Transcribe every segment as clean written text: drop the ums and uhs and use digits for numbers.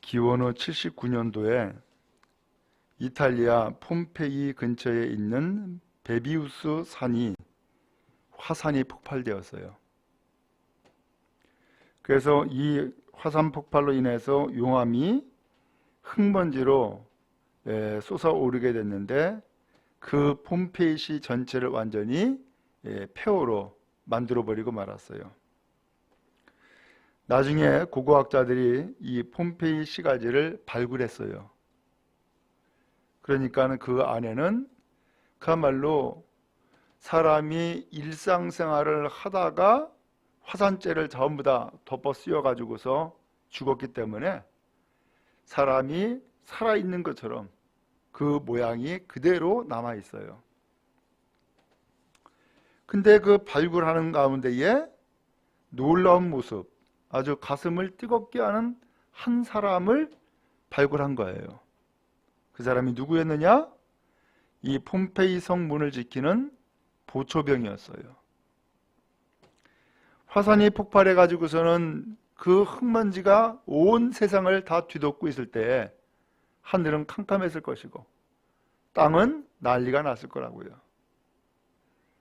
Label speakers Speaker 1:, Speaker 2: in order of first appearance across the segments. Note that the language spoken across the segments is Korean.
Speaker 1: 기원 후 79년도에 이탈리아 폼페이 근처에 있는 베비우스 산이 화산이 폭발되었어요. 그래서 이 화산 폭발로 인해서 용암이 흙먼지로 솟아오르게 됐는데 그 폼페이시 전체를 완전히 폐허로 만들어버리고 말았어요. 나중에 고고학자들이 이 폼페이 시가지를 발굴했어요. 그러니까 그 안에는 그야말로 사람이 일상생활을 하다가 화산재를 전부 다 덮어 씌워 가지고서 죽었기 때문에 사람이 살아있는 것처럼 그 모양이 그대로 남아 있어요. 근데 그 발굴하는 가운데에 놀라운 모습, 아주 가슴을 뜨겁게 하는 한 사람을 발굴한 거예요. 그 사람이 누구였느냐? 이 폼페이 성문을 지키는 보초병이었어요. 화산이 폭발해 가지고서는 그 흙먼지가 온 세상을 다 뒤덮고 있을 때 하늘은 캄캄했을 것이고 땅은 난리가 났을 거라고요.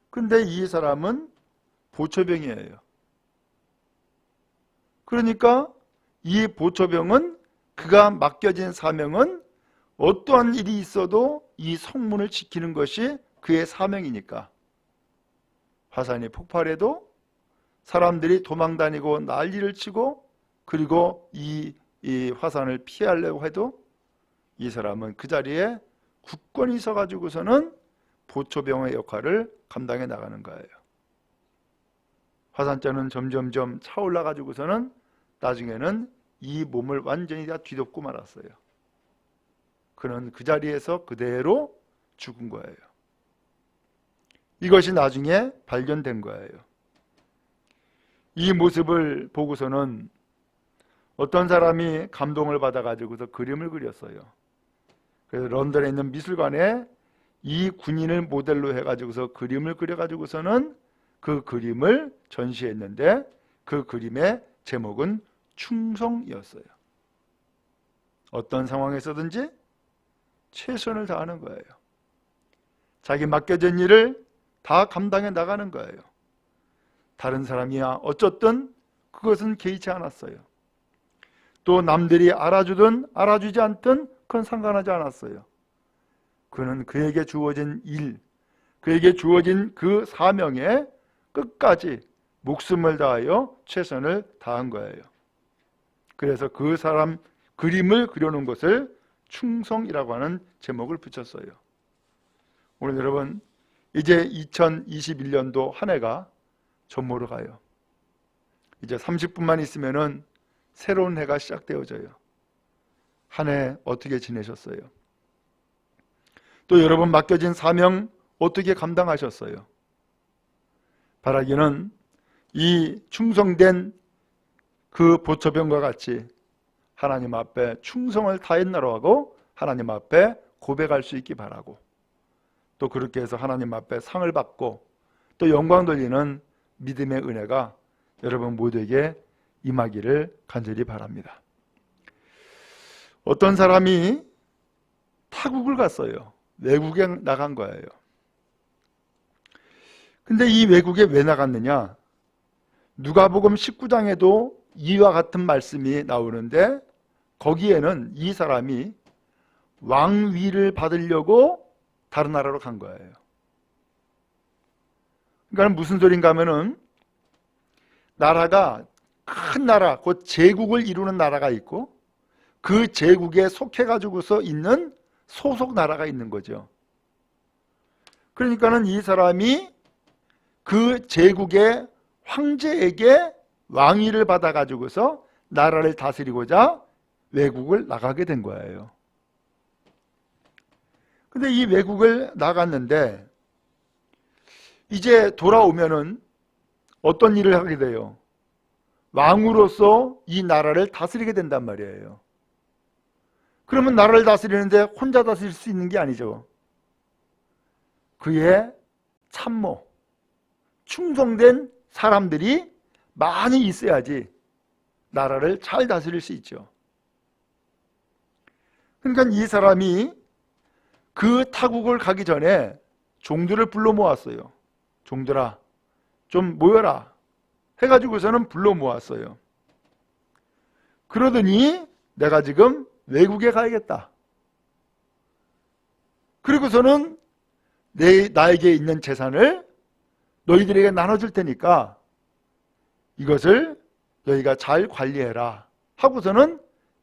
Speaker 1: 근데 이 사람은 보초병이에요. 그러니까 이 보초병은 그가 맡겨진 사명은 어떠한 일이 있어도 이 성문을 지키는 것이 그의 사명이니까 화산이 폭발해도 사람들이 도망다니고 난리를 치고 그리고 이 화산을 피하려고 해도 이 사람은 그 자리에 굳건히 서가지고서는 보초병의 역할을 감당해 나가는 거예요. 화산재는 점점점 차올라 가지고서는 나중에는 이 몸을 완전히 다 뒤덮고 말았어요. 그는 그 자리에서 그대로 죽은 거예요. 이것이 나중에 발견된 거예요. 이 모습을 보고서는 어떤 사람이 감동을 받아 가지고서 그림을 그렸어요. 그래서 런던에 있는 미술관에 이 군인을 모델로 해 가지고서 그림을 그려 가지고서는 그 그림을 전시했는데 그 그림의 제목은 충성이었어요. 어떤 상황에서든지 최선을 다하는 거예요. 자기 맡겨진 일을 다 감당해 나가는 거예요. 다른 사람이야 어쨌든 그것은 개의치 않았어요. 또 남들이 알아주든 알아주지 않든 그건 상관하지 않았어요. 그는 그에게 주어진 일, 그에게 주어진 그 사명에 끝까지 목숨을 다하여 최선을 다한 거예요. 그래서 그 사람 그림을 그려놓은 것을 충성이라고 하는 제목을 붙였어요. 오늘 여러분 이제 2021년도 한 해가 전모로 가요. 이제 30분만 있으면은 새로운 해가 시작되어져요. 한 해 어떻게 지내셨어요? 또 여러분 맡겨진 사명 어떻게 감당하셨어요? 바라기는 이 충성된 그 보초병과 같이 하나님 앞에 충성을 다했나로 하고 하나님 앞에 고백할 수 있기 바라고 또 그렇게 해서 하나님 앞에 상을 받고 또 영광 돌리는 믿음의 은혜가 여러분 모두에게 임하기를 간절히 바랍니다. 어떤 사람이 타국을 갔어요. 외국에 나간 거예요. 근데 이 외국에 왜 나갔느냐? 누가복음 19장에도 이와 같은 말씀이 나오는데 거기에는 이 사람이 왕위를 받으려고 다른 나라로 간 거예요. 그러니까 무슨 소린가 하면은 나라가 큰 나라, 곧 제국을 이루는 나라가 있고 그 제국에 속해 가지고서 있는 소속 나라가 있는 거죠. 그러니까는 이 사람이 그 제국의 황제에게 왕위를 받아 가지고서 나라를 다스리고자 외국을 나가게 된 거예요. 근데 이 외국을 나갔는데 이제 돌아오면은 어떤 일을 하게 돼요? 왕으로서 이 나라를 다스리게 된단 말이에요. 그러면 나라를 다스리는데 혼자 다스릴 수 있는 게 아니죠. 그의 참모, 충성된 사람들이 많이 있어야지 나라를 잘 다스릴 수 있죠. 그러니까 이 사람이 그 타국을 가기 전에 종들을 불러 모았어요. 종들아, 좀 모여라 해가지고서는 불러 모았어요. 그러더니 내가 지금 외국에 가야겠다. 그리고서는 나에게 있는 재산을 너희들에게 나눠줄 테니까 이것을 너희가 잘 관리해라 하고서는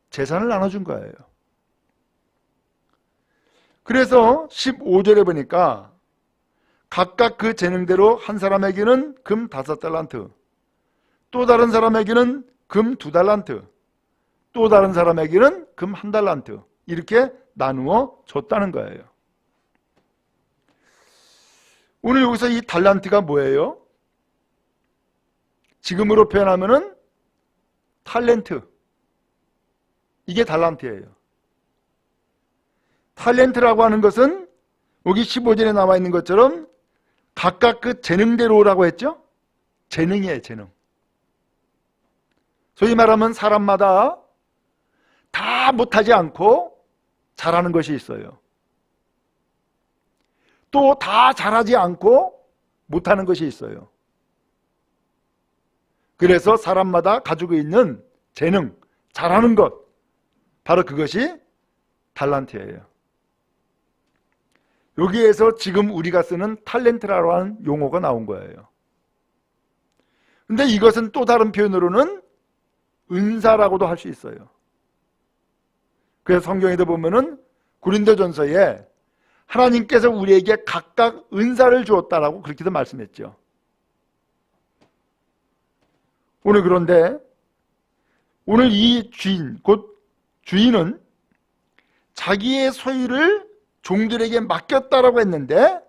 Speaker 1: 재산을 나눠준 거예요. 그래서 15절에 보니까 각각 그 재능대로 한 사람에게는 금 5달란트, 또 다른 사람에게는 금 2달란트, 또 다른 사람에게는 금 1달란트 이렇게 나누어 줬다는 거예요. 오늘 여기서 이 달란트가 뭐예요? 지금으로 표현하면은 탤런트, 이게 달란트예요. 탤런트라고 하는 것은 여기 15절에 나와 있는 것처럼 각각 그 재능대로라고 했죠? 재능이에요, 재능. 소위 말하면 사람마다 다 못하지 않고 잘하는 것이 있어요. 또 다 잘하지 않고 못하는 것이 있어요. 그래서 사람마다 가지고 있는 재능, 잘하는 것, 바로 그것이 달란트예요. 여기에서 지금 우리가 쓰는 탤런트라고 하는 용어가 나온 거예요. 근데 이것은 또 다른 표현으로는 은사라고도 할 수 있어요. 그래서 성경에도 보면은 고린도전서에 하나님께서 우리에게 각각 은사를 주었다라고 그렇게도 말씀했죠. 오늘 그런데 오늘 이 주인, 곧 주인은 자기의 소유를 종들에게 맡겼다라고 했는데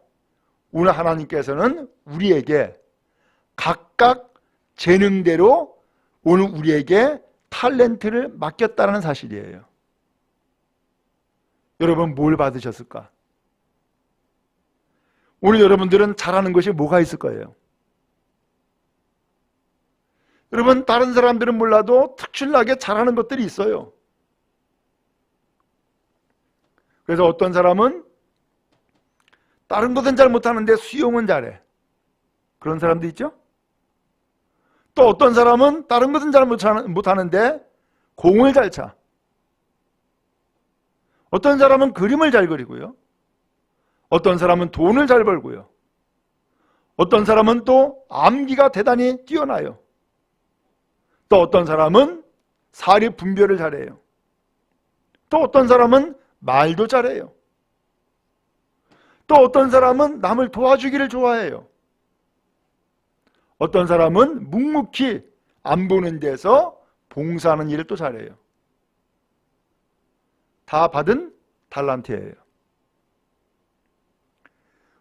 Speaker 1: 오늘 하나님께서는 우리에게 각각 재능대로 오늘 우리에게 탤런트를 맡겼다는 사실이에요. 여러분 뭘 받으셨을까? 오늘 여러분들은 잘하는 것이 뭐가 있을 거예요? 여러분 다른 사람들은 몰라도 특출나게 잘하는 것들이 있어요. 그래서 어떤 사람은 다른 것은 잘 못하는데 수영은 잘해. 그런 사람도 있죠? 또 어떤 사람은 다른 것은 잘 못하는데 공을 잘 차. 어떤 사람은 그림을 잘 그리고요. 어떤 사람은 돈을 잘 벌고요. 어떤 사람은 또 암기가 대단히 뛰어나요. 또 어떤 사람은 사리 분별을 잘해요. 또 어떤 사람은 말도 잘해요. 또 어떤 사람은 남을 도와주기를 좋아해요. 어떤 사람은 묵묵히 안 보는 데서 봉사하는 일을 또 잘해요. 다 받은 달란트예요.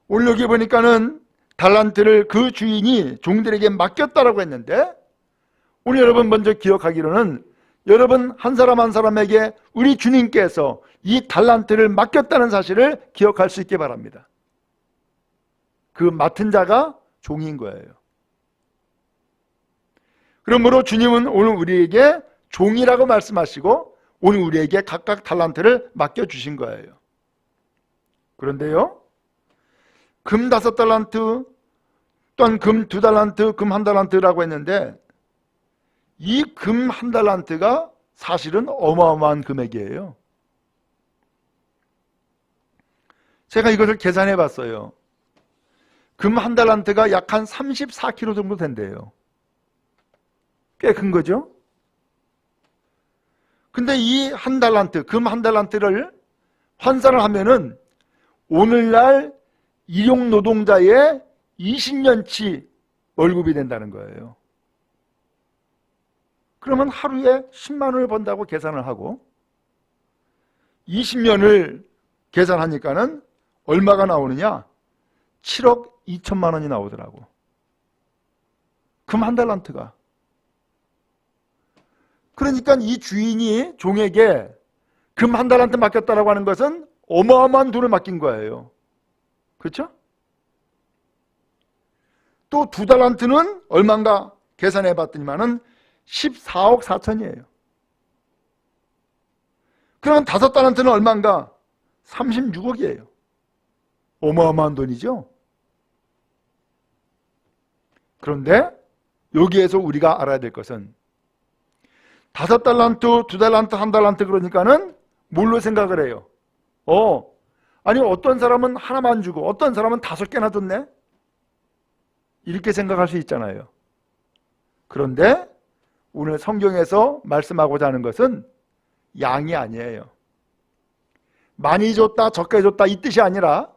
Speaker 1: 오늘 여기 보니까는 달란트를 그 주인이 종들에게 맡겼다라고 했는데 오늘 여러분 먼저 기억하기로는 여러분 한 사람 한 사람에게 우리 주님께서 이 달란트를 맡겼다는 사실을 기억할 수 있게 바랍니다. 그 맡은 자가 종인 거예요. 그러므로 주님은 오늘 우리에게 종이라고 말씀하시고 오늘 우리에게 각각 달란트를 맡겨주신 거예요. 그런데요, 금 5달란트 또한 금 2달란트, 금 1달란트라고 했는데 이 금 1달란트가 사실은 어마어마한 금액이에요. 제가 이것을 계산해 봤어요. 금 1달란트가 약 한 34kg 정도 된대요. 꽤 큰 거죠? 근데 이 1달란트, 금 1달란트를 환산을 하면은 오늘날 일용 노동자의 20년치 월급이 된다는 거예요. 그러면 하루에 10만 원을 번다고 계산을 하고 20년을 계산하니까는 얼마가 나오느냐? 7억 2천만 원이 나오더라고. 금 1달란트가. 그러니까 이 주인이 종에게 금 1달란트 맡겼다라고 하는 것은 어마어마한 돈을 맡긴 거예요. 그렇죠? 또 2달란트는 얼마인가 계산해 봤더니만은 14억 4천이에요. 그럼 5달란트는 얼마인가? 36억이에요. 어마어마한 돈이죠. 그런데 여기에서 우리가 알아야 될 것은 5달란트, 2달란트, 1달란트 그러니까는 뭘로 생각을 해요? 아니 어떤 사람은 하나만 주고 어떤 사람은 5개나 줬네? 이렇게 생각할 수 있잖아요. 그런데 오늘 성경에서 말씀하고자 하는 것은 양이 아니에요. 많이 줬다 적게 줬다 이 뜻이 아니라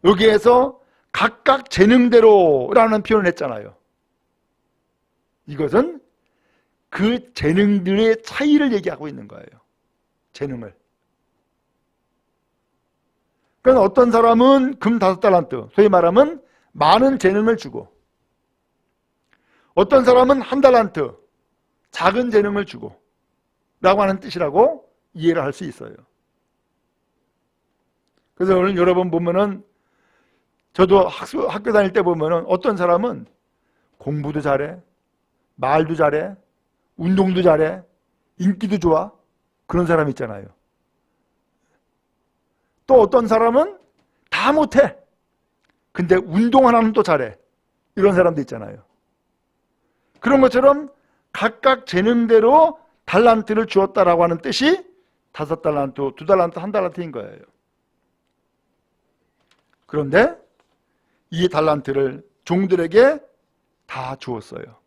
Speaker 1: 여기에서 각각 재능대로라는 표현을 했잖아요. 이것은 그 재능들의 차이를 얘기하고 있는 거예요. 재능을. 그러니까 어떤 사람은 금 5달란트, 소위 말하면 많은 재능을 주고, 어떤 사람은 1달란트, 작은 재능을 주고 라고 하는 뜻이라고 이해를 할 수 있어요. 그래서 오늘 여러분 보면은, 저도 학교 다닐 때 보면은 어떤 사람은 공부도 잘해, 말도 잘해, 운동도 잘해, 인기도 좋아, 그런 사람 있잖아요. 또 어떤 사람은 다 못해, 근데 운동 하나는 또 잘해, 이런 사람도 있잖아요. 그런 것처럼 각각 재능대로 달란트를 주었다라고 하는 뜻이 5달란트, 2달란트, 1달란트인 거예요. 그런데 이 달란트를 종들에게 다 주었어요.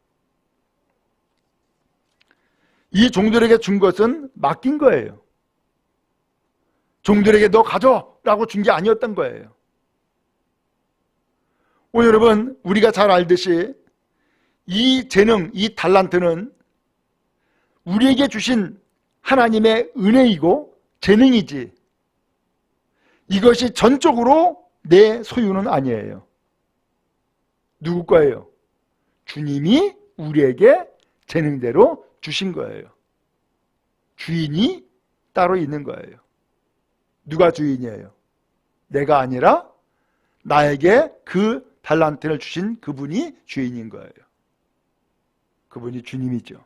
Speaker 1: 이 종들에게 준 것은 맡긴 거예요. 종들에게 너 가져라고 준 게 아니었던 거예요. 오늘 여러분, 우리가 잘 알듯이 이 재능, 이 달란트는 우리에게 주신 하나님의 은혜이고 재능이지, 이것이 전적으로 내 소유는 아니에요. 누구 거예요? 주님이 우리에게 재능대로 주신 거예요. 주인이 따로 있는 거예요. 누가 주인이에요? 내가 아니라 나에게 그 달란트를 주신 그분이 주인인 거예요. 그분이 주님이죠.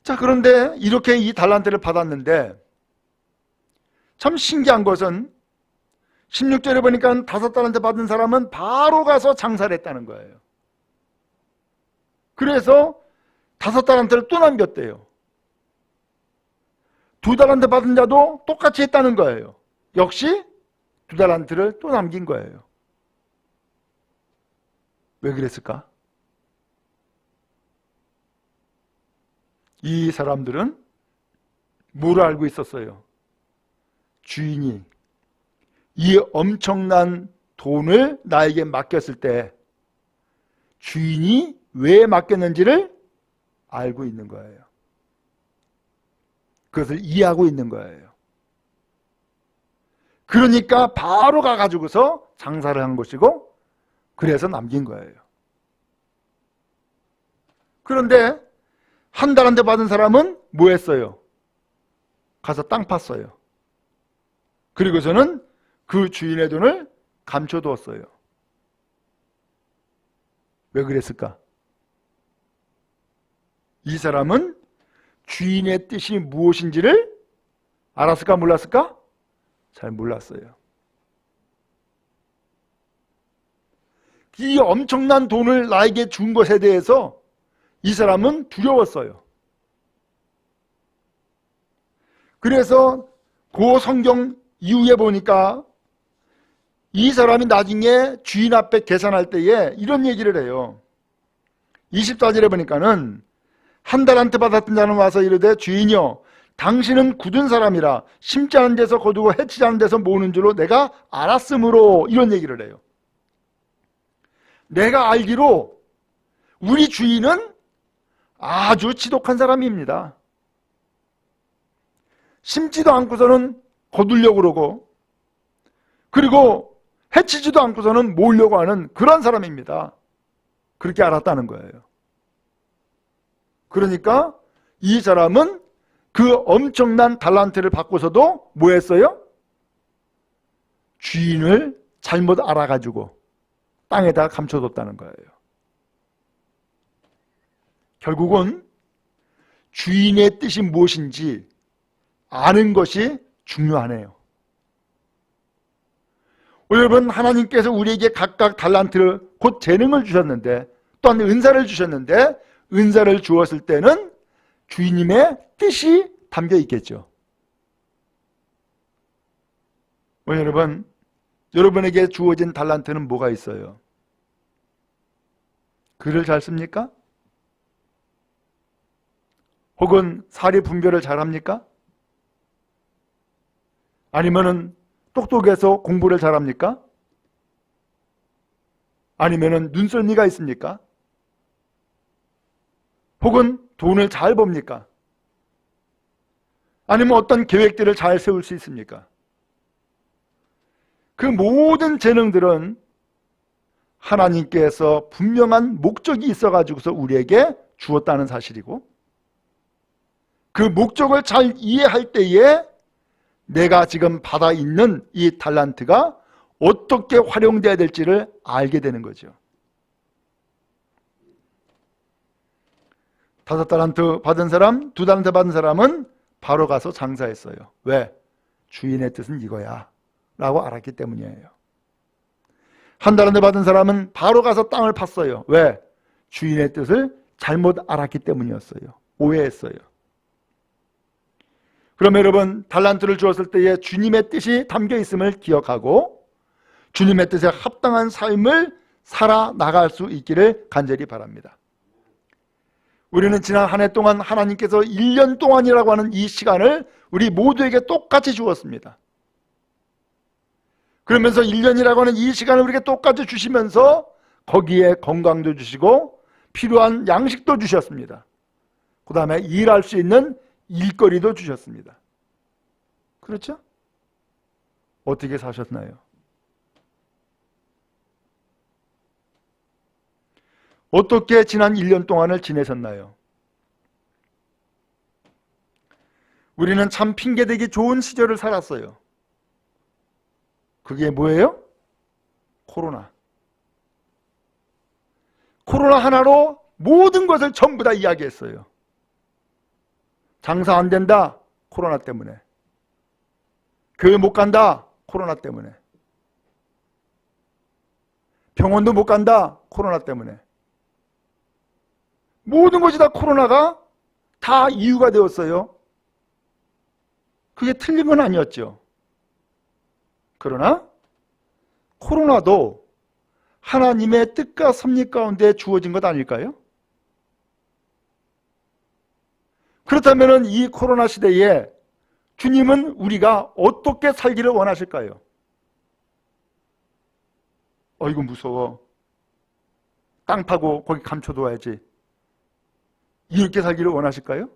Speaker 1: 자, 그런데 이렇게 이 달란트를 받았는데 참 신기한 것은 16절에 보니까 5달란트 받은 사람은 바로 가서 장사를 했다는 거예요. 그래서 5달란트를 또 남겼대요. 2달란트 받은 자도 똑같이 했다는 거예요. 역시 2달란트를 또 남긴 거예요. 왜 그랬을까? 이 사람들은 뭘 알고 있었어요? 주인이 이 엄청난 돈을 나에게 맡겼을 때 주인이 왜 맡겼는지를 알고 있는 거예요. 그것을 이해하고 있는 거예요. 그러니까 바로 가가지고서 장사를 한 것이고, 그래서 남긴 거예요. 그런데 1달란트 받은 사람은 뭐 했어요? 가서 땅 팠어요. 그리고서는 그 주인의 돈을 감춰두었어요. 왜 그랬을까? 이 사람은 주인의 뜻이 무엇인지를 알았을까 몰랐을까? 잘 몰랐어요. 이 엄청난 돈을 나에게 준 것에 대해서 이 사람은 두려웠어요. 그래서 그 성경 이후에 보니까 이 사람이 나중에 주인 앞에 계산할 때에 이런 얘기를 해요. 24절에 보니까는 1달란트 받았던 자는 와서 이르되 주인이여, 당신은 굳은 사람이라 심지 않은 데서 거두고 해치지 않은 데서 모으는 줄로 내가 알았으므로, 이런 얘기를 해요. 내가 알기로 우리 주인은 아주 지독한 사람입니다. 심지도 않고서는 거두려고 그러고, 그리고 해치지도 않고서는 모으려고 하는 그런 사람입니다. 그렇게 알았다는 거예요. 그러니까 이 사람은 그 엄청난 달란트를 받고서도 뭐 했어요? 주인을 잘못 알아가지고 땅에다 감춰뒀다는 거예요. 결국은 주인의 뜻이 무엇인지 아는 것이 중요하네요. 여러분, 하나님께서 우리에게 각각 달란트를, 곧 재능을 주셨는데, 또한 은사를 주셨는데, 은사를 주었을 때는 주인님의 뜻이 담겨 있겠죠. 여러분, 여러분에게 주어진 달란트는 뭐가 있어요? 글을 잘 씁니까? 혹은 사리 분별을 잘합니까? 아니면은 똑똑해서 공부를 잘합니까? 아니면은 눈썰미가 있습니까? 혹은 돈을 잘 법니까? 아니면 어떤 계획들을 잘 세울 수 있습니까? 그 모든 재능들은 하나님께서 분명한 목적이 있어가지고서 우리에게 주었다는 사실이고, 그 목적을 잘 이해할 때에 내가 지금 받아 있는 이 달란트가 어떻게 활용돼야 될지를 알게 되는 거죠. 5달란트 받은 사람, 2달란트 받은 사람은 바로 가서 장사했어요. 왜? 주인의 뜻은 이거야 라고 알았기 때문이에요. 1달란트 받은 사람은 바로 가서 땅을 팠어요. 왜? 주인의 뜻을 잘못 알았기 때문이었어요. 오해했어요. 그럼 여러분, 달란트를 주었을 때에 주님의 뜻이 담겨 있음을 기억하고 주님의 뜻에 합당한 삶을 살아나갈 수 있기를 간절히 바랍니다. 우리는 지난 한 해 동안 하나님께서 1년 동안이라고 하는 이 시간을 우리 모두에게 똑같이 주었습니다. 그러면서 1년이라고 하는 이 시간을 우리에게 똑같이 주시면서 거기에 건강도 주시고 필요한 양식도 주셨습니다. 그 다음에 일할 수 있는 일거리도 주셨습니다. 그렇죠? 어떻게 사셨나요? 어떻게 지난 1년 동안을 지내셨나요? 우리는 참 핑계대기 좋은 시절을 살았어요. 그게 뭐예요? 코로나. 코로나 하나로 모든 것을 전부 다 이야기했어요. 장사 안 된다, 코로나 때문에. 교회 못 간다, 코로나 때문에. 병원도 못 간다, 코로나 때문에. 모든 것이 다 코로나가 다 이유가 되었어요. 그게 틀린 건 아니었죠. 그러나 코로나도 하나님의 뜻과 섭리 가운데 주어진 것 아닐까요? 그렇다면 이 코로나 시대에 주님은 우리가 어떻게 살기를 원하실까요? 이거 무서워. 땅 파고 거기 감춰둬야지. 이렇게 살기를 원하실까요?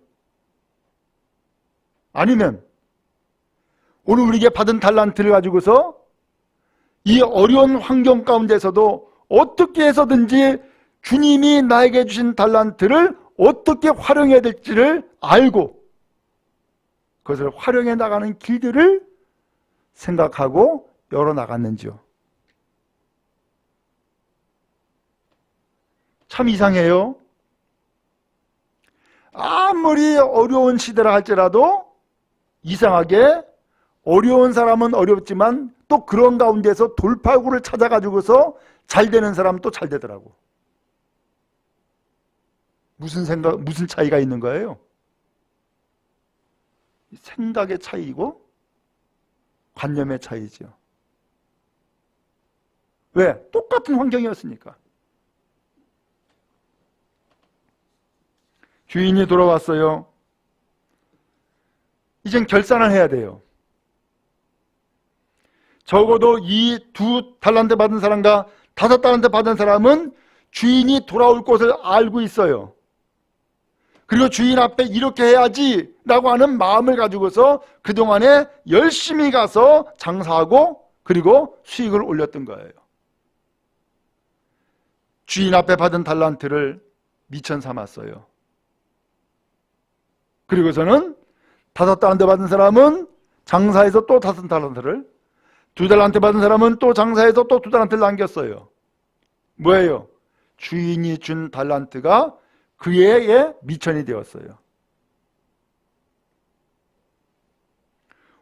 Speaker 1: 아니면 오늘 우리에게 받은 달란트를 가지고서 이 어려운 환경 가운데서도 어떻게 해서든지 주님이 나에게 주신 달란트를 어떻게 활용해야 될지를 알고 그것을 활용해 나가는 길들을 생각하고 열어나갔는지요. 참 이상해요. 아무리 어려운 시대라 할지라도 이상하게 어려운 사람은 어렵지만 또 그런 가운데서 돌파구를 찾아가지고서 잘 되는 사람은 또 잘 되더라고. 무슨 차이가 있는 거예요? 생각의 차이이고 관념의 차이죠. 왜? 똑같은 환경이었으니까. 주인이 돌아왔어요. 이젠 결산을 해야 돼요. 적어도 이 2달란트 받은 사람과 5달란트 받은 사람은 주인이 돌아올 것을 알고 있어요. 그리고 주인 앞에 이렇게 해야지 라고 하는 마음을 가지고서 그동안에 열심히 가서 장사하고 그리고 수익을 올렸던 거예요. 주인 앞에 받은 달란트를 미천 삼았어요. 그리고서는 5달란트 받은 사람은 장사해서 또 5달란트를, 2달란트 받은 사람은 또 장사해서 또 2달란트를 남겼어요. 뭐예요? 주인이 준 달란트가 그의 미천이 되었어요.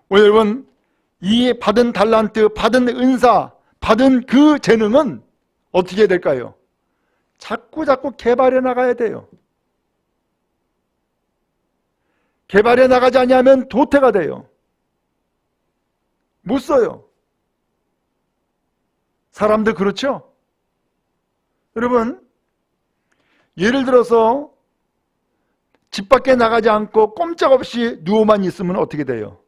Speaker 1: 오늘 여러분, 이 받은 달란트, 받은 은사, 받은 그 재능은 어떻게 될까요? 자꾸 개발해 나가야 돼요. 개발해 나가지 않으면 도태가 돼요. 못 써요. 사람들 그렇죠? 여러분, 예를 들어서 집 밖에 나가지 않고 꼼짝없이 누워만 있으면 어떻게 돼요?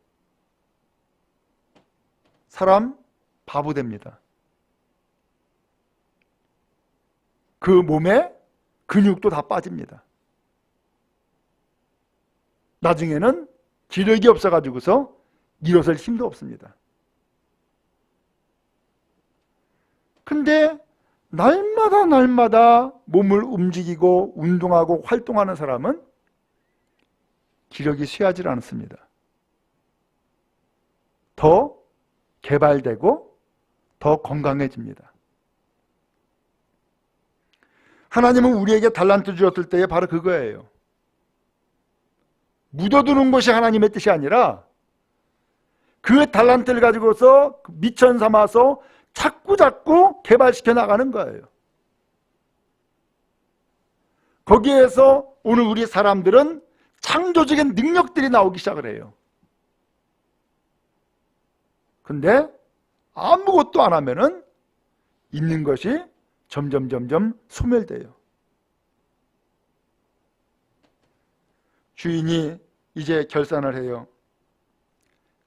Speaker 1: 사람 바보 됩니다. 그 몸에 근육도 다 빠집니다. 나중에는 기력이 없어가지고서 일어설 힘도 없습니다. 근데 날마다 몸을 움직이고 운동하고 활동하는 사람은 기력이 쇠하지 않습니다. 더 개발되고 더 건강해집니다. 하나님은 우리에게 달란트 주었을 때에 바로 그거예요. 묻어두는 것이 하나님의 뜻이 아니라 그 달란트를 가지고서 미천 삼아서 자꾸 개발시켜 나가는 거예요. 거기에서 오늘 우리 사람들은 창조적인 능력들이 나오기 시작을 해요. 근데 아무것도 안 하면은 있는 것이 점점 소멸돼요. 주인이 이제 결산을 해요.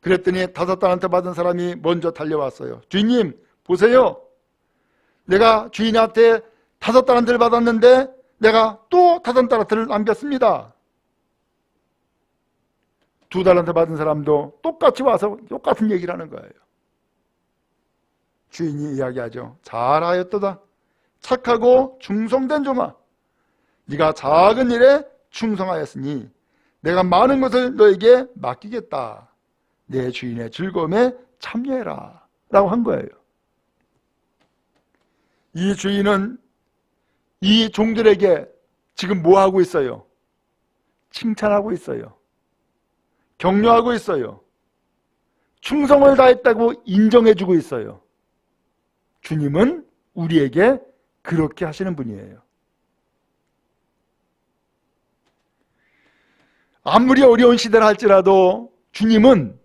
Speaker 1: 그랬더니 5달란트 받은 사람이 먼저 달려왔어요. 주인님, 보세요. 내가 주인한테 5달란트를 받았는데 내가 또 5달란트를 남겼습니다. 2달란트 받은 사람도 똑같이 와서 똑같은 얘기를 하는 거예요. 주인이 이야기하죠. 잘하였도다. 착하고 충성된 종아. 네가 작은 일에 충성하였으니 내가 많은 것을 너에게 맡기겠다. 내 주인의 즐거움에 참여해라. 라고 한 거예요. 이 주인은 이 종들에게 지금 뭐 하고 있어요? 칭찬하고 있어요. 격려하고 있어요. 충성을 다했다고 인정해주고 있어요. 주님은 우리에게 그렇게 하시는 분이에요. 아무리 어려운 시대를 할지라도 주님은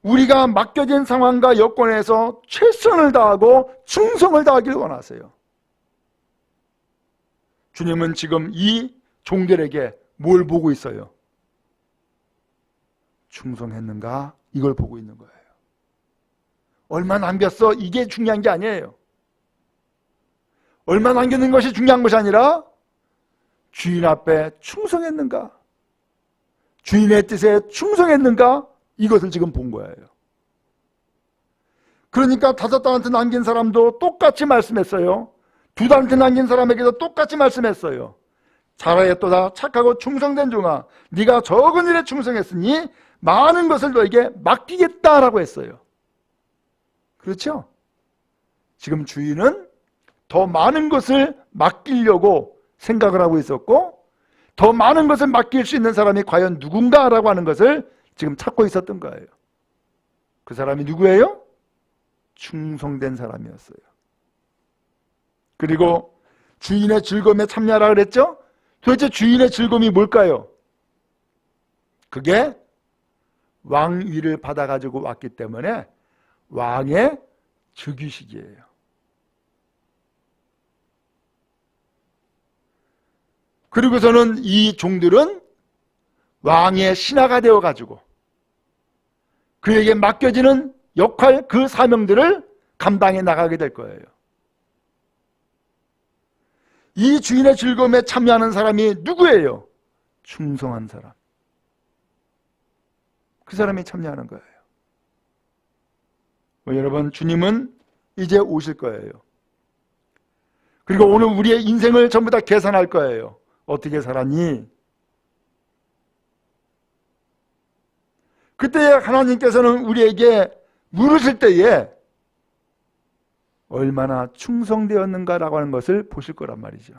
Speaker 1: 우리가 맡겨진 상황과 여건에서 최선을 다하고 충성을 다하기를 원하세요. 주님은 지금 이 종들에게 뭘 보고 있어요? 충성했는가? 이걸 보고 있는 거예요. 얼마 남겼어? 이게 중요한 게 아니에요. 얼마 남겼는 것이 중요한 것이 아니라 주인 앞에 충성했는가? 주인의 뜻에 충성했는가? 이것을 지금 본 거예요. 그러니까 5달란트 남긴 사람도 똑같이 말씀했어요. 2달란트 남긴 사람에게도 똑같이 말씀했어요. 잘하였도다. 착하고 충성된 종아. 네가 적은 일에 충성했으니 많은 것을 너에게 맡기겠다라고 했어요. 그렇죠? 지금 주인은 더 많은 것을 맡기려고 생각을 하고 있었고, 더 많은 것을 맡길 수 있는 사람이 과연 누군가라고 하는 것을 지금 찾고 있었던 거예요. 그 사람이 누구예요? 충성된 사람이었어요. 그리고 주인의 즐거움에 참여하라 그랬죠? 도대체 주인의 즐거움이 뭘까요? 그게 왕위를 받아가지고 왔기 때문에 왕의 즉위식이에요. 그리고서는 이 종들은 왕의 신하가 되어가지고 그에게 맡겨지는 역할, 그 사명들을 감당해 나가게 될 거예요. 이 주인의 즐거움에 참여하는 사람이 누구예요? 충성한 사람. 그 사람이 참여하는 거예요. 여러분, 주님은 이제 오실 거예요. 그리고 오늘 우리의 인생을 전부 다 계산할 거예요. 어떻게 살았니? 그때 하나님께서는 우리에게 물으실 때에 얼마나 충성되었는가라고 하는 것을 보실 거란 말이죠.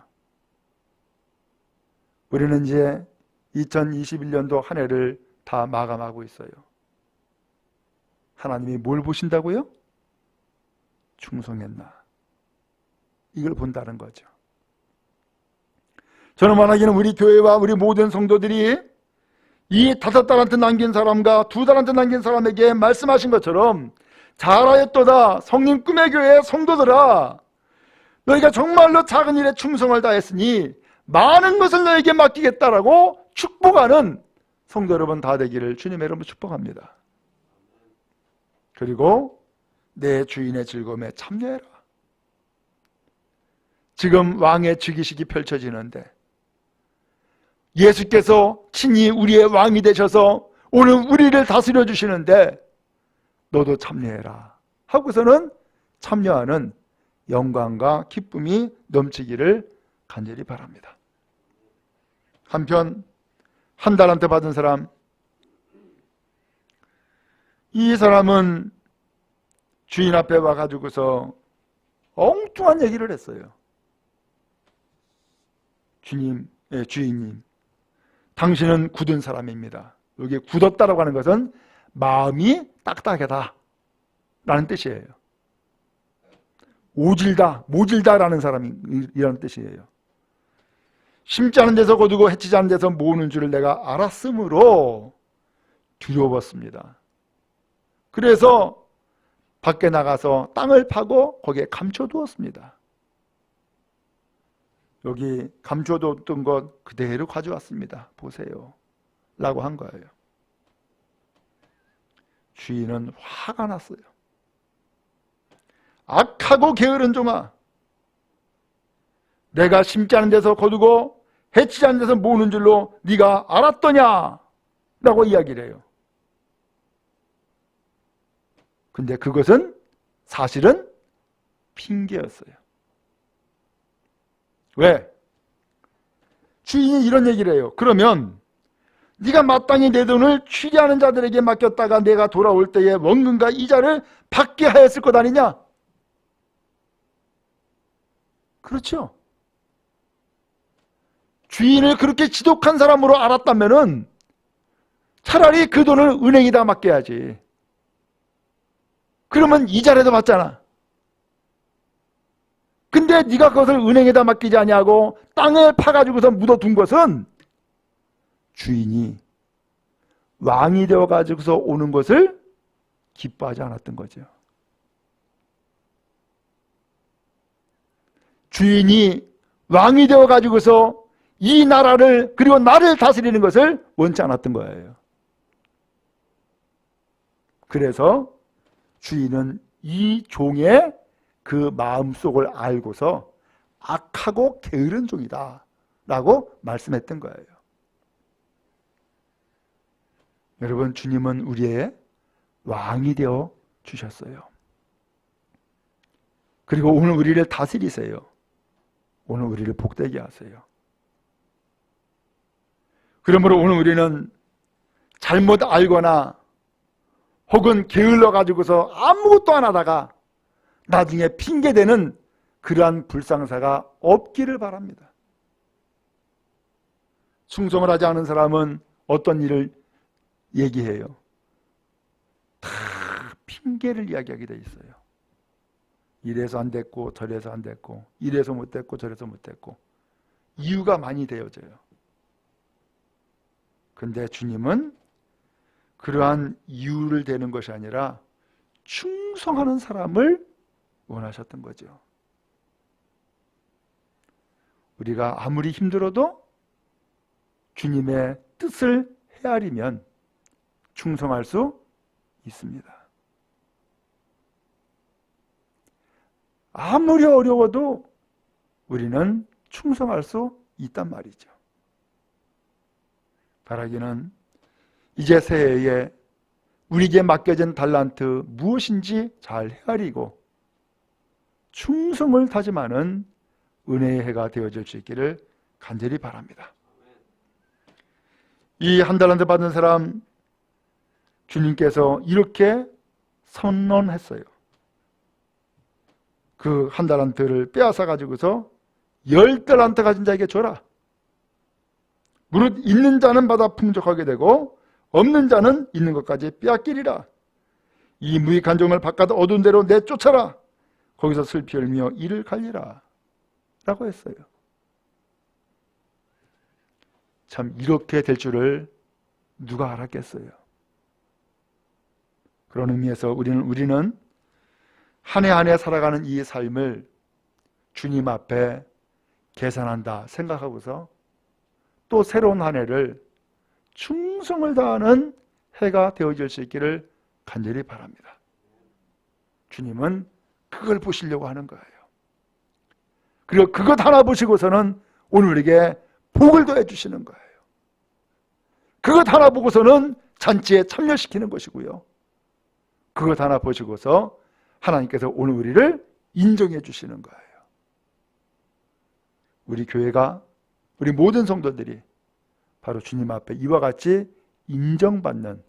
Speaker 1: 우리는 이제 2021년도 한 해를 다 마감하고 있어요. 하나님이 뭘 보신다고요? 충성했나? 이걸 본다는 거죠. 저는 만약에는 우리 교회와 우리 모든 성도들이 이 5달란트 남긴 사람과 2달란트 남긴 사람에게 말씀하신 것처럼 잘하였도다 성령 꿈의 교회 성도들아, 너희가 정말로 작은 일에 충성을 다했으니 많은 것을 너에게 맡기겠다라고 축복하는 성도 여러분 다 되기를 주님의 이름으로 축복합니다. 그리고 내 주인의 즐거움에 참여해라. 지금 왕의 즉위식이 펼쳐지는데 예수께서 친히 우리의 왕이 되셔서 오늘 우리를 다스려 주시는데 너도 참여해라 하고서는 참여하는 영광과 기쁨이 넘치기를 간절히 바랍니다. 한편 한 달란트 받은 사람, 이 사람은 주인 앞에 와가지고서 엉뚱한 얘기를 했어요. 주인님, 당신은 굳은 사람입니다. 여기 굳었다라고 하는 것은 마음이 딱딱하다 라는 뜻이에요. 모질다라는 사람이라는 뜻이에요. 심지 않은 데서 거두고 해치지 않은 데서 모으는 줄을 내가 알았으므로 두려웠습니다. 그래서 밖에 나가서 땅을 파고 거기에 감춰두었습니다. 여기 감춰뒀던 것 그대로 가져왔습니다. 보세요 라고 한 거예요. 주인은 화가 났어요. 악하고 게으른 종아, 내가 심지 않은 데서 거두고 해치지 않은 데서 모으는 줄로 네가 알았더냐 라고 이야기를 해요. 근데 그것은 사실은 핑계였어요. 왜? 주인이 이런 얘기를 해요. 그러면 네가 마땅히 내 돈을 취리하는 자들에게 맡겼다가 내가 돌아올 때에 원금과 이자를 받게 하였을 것 아니냐? 그렇죠. 주인을 그렇게 지독한 사람으로 알았다면은 차라리 그 돈을 은행에다 맡겨야지. 그러면 이자라도 받잖아. 근데 네가 그것을 은행에다 맡기지 아니하고 땅에 파가지고서 묻어둔 것은 주인이 왕이 되어가지고서 오는 것을 기뻐하지 않았던 거죠. 주인이 왕이 되어가지고서 이 나라를 그리고 나를 다스리는 것을 원치 않았던 거예요. 그래서 주인은 이 종의 그 마음속을 알고서 악하고 게으른 종이다 라고 말씀했던 거예요. 여러분, 주님은 우리의 왕이 되어 주셨어요. 그리고 오늘 우리를 다스리세요. 오늘 우리를 복되게 하세요. 그러므로 오늘 우리는 잘못 알거나 혹은 게을러 가지고서 아무것도 안 하다가 나중에 핑계대는 그러한 불상사가 없기를 바랍니다. 충성을 하지 않은 사람은 어떤 일을 얘기해요? 다 핑계를 이야기하게 돼 있어요. 이래서 안 됐고 저래서 안 됐고 이래서 못 됐고 저래서 못 됐고 이유가 많이 되어져요. 근데 주님은 그러한 이유를 대는 것이 아니라 충성하는 사람을 원하셨던 거죠. 우리가 아무리 힘들어도 주님의 뜻을 헤아리면 충성할 수 있습니다. 아무리 어려워도 우리는 충성할 수 있단 말이죠. 바라기는 이제 새해에 우리에게 맡겨진 달란트 무엇인지 잘 헤아리고 충성을 다짐하는 은혜의 해가 되어질 수 있기를 간절히 바랍니다. 이 한 달란트 받은 사람 주님께서 이렇게 선언했어요. 그 한 달란트를 빼앗아 가지고서 10달란트 가진 자에게 줘라. 무릇 있는 자는 받아 풍족하게 되고 없는 자는 있는 것까지 빼앗기리라. 이 무익한 종을 바깥 어두운 데로 내쫓아라. 거기서 슬피 울며 이를 갈리라 라고 했어요. 참 이렇게 될 줄을 누가 알았겠어요. 그런 의미에서 우리는 한 해 한 해 살아가는 이 삶을 주님 앞에 계산한다 생각하고서 또 새로운 한 해를 충성을 다하는 해가 되어질 수 있기를 간절히 바랍니다. 주님은 그걸 보시려고 하는 거예요. 그리고 그것 하나 보시고서는 오늘 우리에게 복을 더해 주시는 거예요. 그것 하나 보고서는 잔치에 참여시키는 것이고요. 그것 하나 보시고서 하나님께서 오늘 우리를 인정해 주시는 거예요. 우리 교회가, 우리 모든 성도들이 바로 주님 앞에 이와 같이 인정받는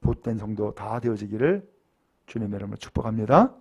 Speaker 1: 복된 성도 다 되어지기를 주님의 이름으로 축복합니다.